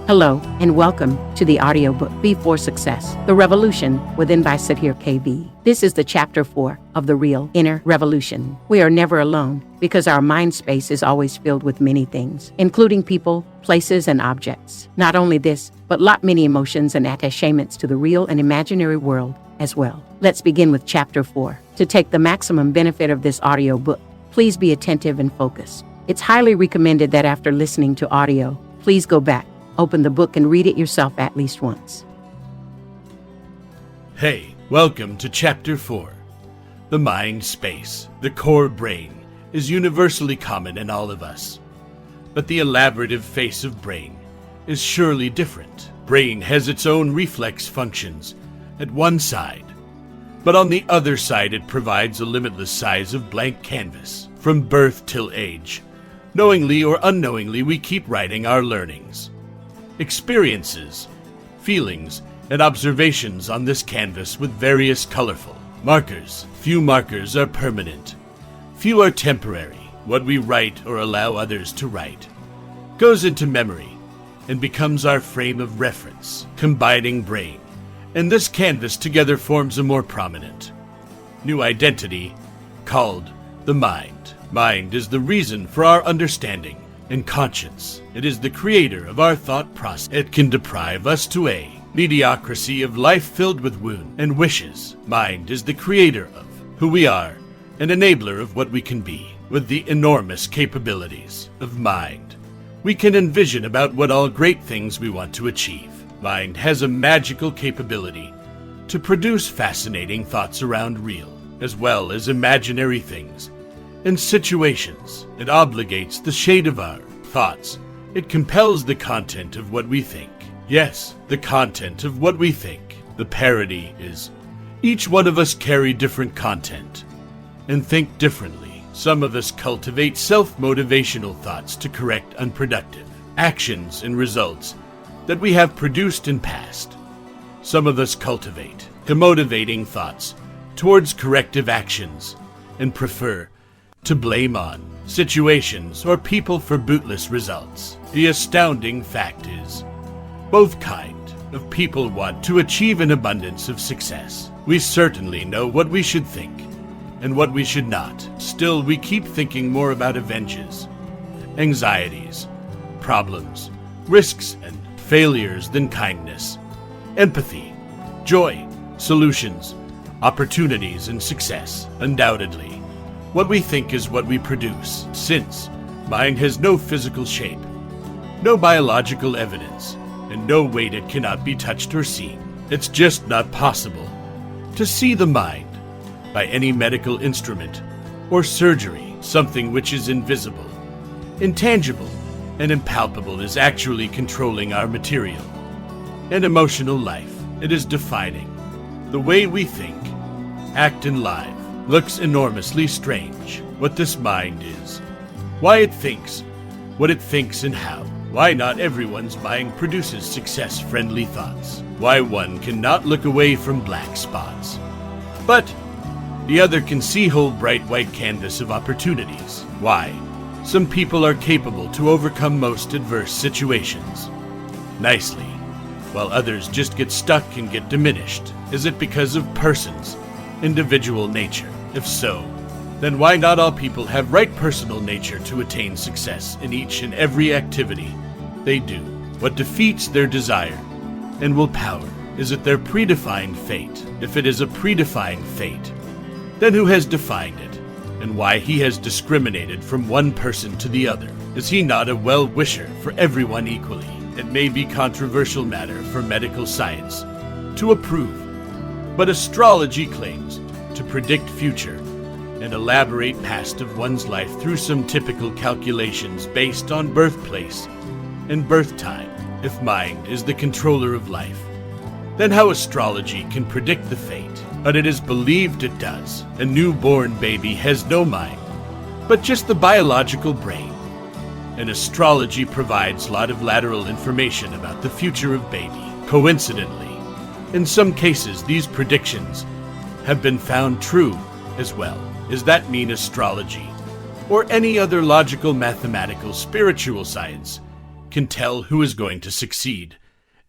Hello, and welcome to the audiobook B4success, The Revolution Within by Sudhir KV. This is the chapter 4 of the real inner revolution. We are never alone because our mind space is always filled with many things, including people, places, and objects. Not only this, but many emotions and attachments to the real and imaginary world as well. Let's begin with chapter 4. To take the maximum benefit of this audiobook, please be attentive and focused. It's highly recommended that after listening to audio, please go back, open the book, and read it yourself at least once. Hey, welcome to Chapter 4. The mind space, the core brain, is universally common in all of us. But the elaborative face of brain is surely different. Brain has its own reflex functions at one side, but on the other side it provides a limitless size of blank canvas. From birth till age, knowingly or unknowingly, we keep writing our learnings, experiences, feelings, and observations on this canvas with various colorful markers. Few markers are permanent. Few are temporary. What we write or allow others to write goes into memory and becomes our frame of reference. Combining brain and this canvas together forms a more prominent new identity called the mind. Mind is the reason for our understanding and conscience. It is the creator of our thought process. It can deprive us to a mediocracy of life filled with wounds and wishes. Mind is the creator of who we are, an enabler of what we can be. With the enormous capabilities of mind, we can envision about what all great things we want to achieve. Mind has a magical capability to produce fascinating thoughts around real, as well as imaginary things and situations. It obligates the shade of our thoughts. It compels the content of what we think. Yes, the content of what we think. The parody is each one of us carry different content and think differently. Some of us cultivate self-motivational thoughts to correct unproductive actions and results that we have produced in past. Some of us cultivate demotivating thoughts towards corrective actions and prefer to blame on situations or people for bootless results. The astounding fact is, both kind of people want to achieve an abundance of success. We certainly know what we should think and what we should not. Still, we keep thinking more about avenges, anxieties, problems, risks, and failures than kindness, empathy, joy, solutions, opportunities, and success. Undoubtedly, what we think is what we produce. Since mind has no physical shape, no biological evidence, and no weight, it cannot be touched or seen. It's just not possible to see the mind by any medical instrument or surgery. Something which is invisible, intangible, and impalpable is actually controlling our material and emotional life. It is defining the way we think, act, and live. Looks enormously strange what this mind is, why it thinks, what it thinks, and how. Why not everyone's mind produces success-friendly thoughts. Why one cannot look away from black spots, but the other can see whole bright white canvas of opportunities. Why some people are capable to overcome most adverse situations nicely, while others just get stuck and get diminished. Is it because of persons' individual nature? If so, then why not all people have right personal nature to attain success in each and every activity they do? What defeats their desire and willpower? Is it their predefined fate? If it is a predefined fate, then who has defined it, and why he has discriminated from one person to the other? Is he not a well-wisher for everyone equally? It may be controversial matter for medical science to approve, but astrology claims to predict future and elaborate past of one's life through some typical calculations based on birthplace and birth time. If mind is the controller of life, then how astrology can predict the fate? But it is believed it does. A newborn baby has no mind, but just the biological brain. And astrology provides a lot of lateral information about the future of baby. Coincidentally, in some cases, these predictions have been found true as well. Does that mean astrology or any other logical, mathematical, spiritual science can tell who is going to succeed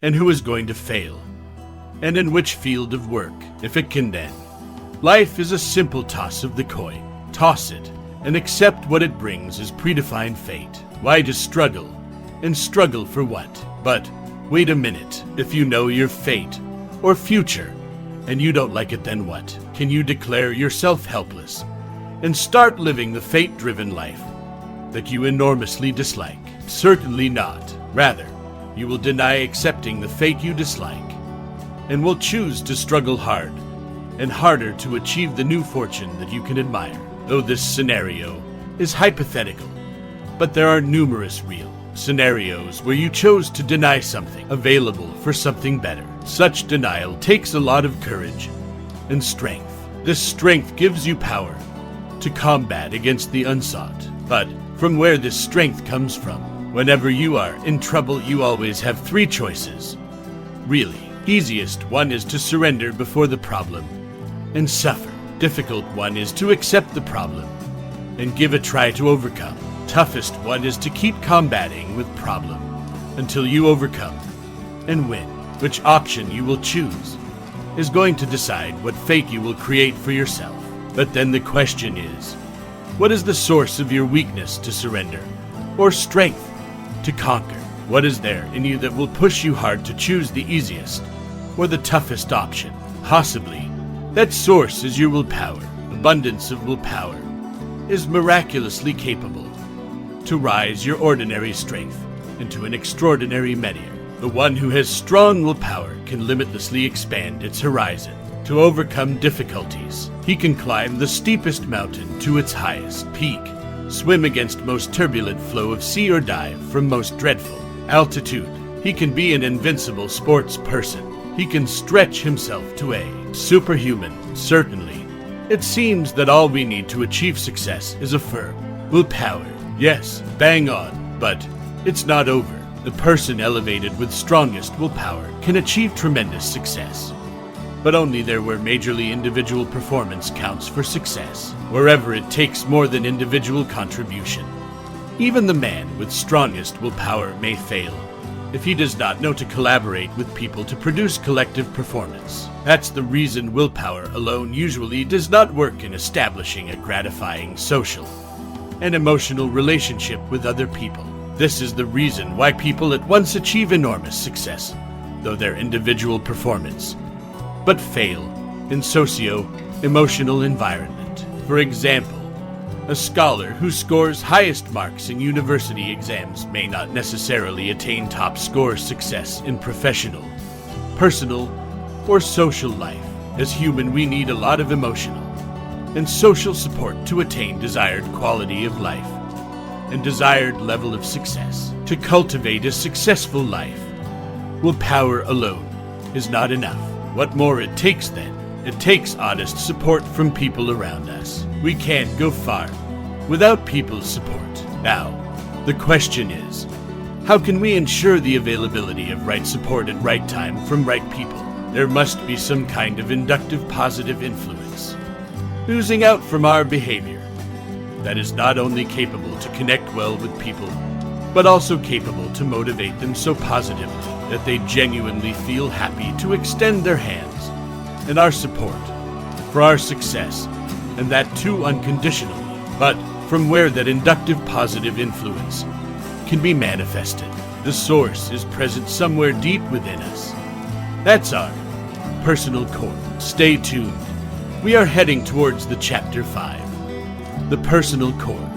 and who is going to fail, and in which field of work, if it can then. Life is a simple toss of the coin. Toss it and accept what it brings as predefined fate. Why to struggle? And struggle for what? But wait a minute, if you know your fate or future and you don't like it, then what? Can you declare yourself helpless and start living the fate-driven life that you enormously dislike? Certainly not. Rather, you will deny accepting the fate you dislike and will choose to struggle hard and harder to achieve the new fortune that you can admire. Though this scenario is hypothetical, but there are numerous real scenarios where you chose to deny something available for something better. Such denial takes a lot of courage and strength. This strength gives you power to combat against the unsought. But from where this strength comes from, whenever you are in trouble, you always have three choices. Really, easiest one is to surrender before the problem and suffer. Difficult one is to accept the problem and give a try to overcome. Toughest one is to keep combating with problem until you overcome and win. Which option you will choose is going to decide what fate you will create for yourself. But then the question is, what is the source of your weakness to surrender or strength to conquer? What is there in you that will push you hard to choose the easiest or the toughest option? Possibly that source is your willpower. Abundance of willpower is miraculously capable to rise your ordinary strength into an extraordinary meteor. The one who has strong willpower can limitlessly expand its horizon to overcome difficulties. He can climb the steepest mountain to its highest peak, swim against most turbulent flow of sea, or dive from most dreadful altitude. He can be an invincible sports person. He can stretch himself to a superhuman. Certainly, it seems that all we need to achieve success is a firm willpower. Yes, bang on, but it's not over. The person elevated with strongest willpower can achieve tremendous success, but only there where majorly individual performance counts for success, wherever it takes more than individual contribution. Even the man with strongest willpower may fail if he does not know to collaborate with people to produce collective performance. That's the reason willpower alone usually does not work in establishing a gratifying social and emotional relationship with other people. This is the reason why people at once achieve enormous success, though their individual performance, but fail in socio-emotional environment. For example, a scholar who scores highest marks in university exams may not necessarily attain top score success in professional, personal, or social life. As human, we need a lot of emotional and social support to attain desired quality of life and desired level of success. To cultivate a successful life, willpower alone is not enough. What more it takes then? It takes honest support from people around us. We can't go far without people's support. Now, the question is, how can we ensure the availability of right support at right time from right people? There must be some kind of inductive positive influence oozing out from our behavior that is not only capable to connect well with people, but also capable to motivate them so positively that they genuinely feel happy to extend their hands and our support for our success, and that too unconditionally. But from where that inductive positive influence can be manifested, the source is present somewhere deep within us. That's our personal core. Stay tuned. We are heading towards the chapter 5, the personal core.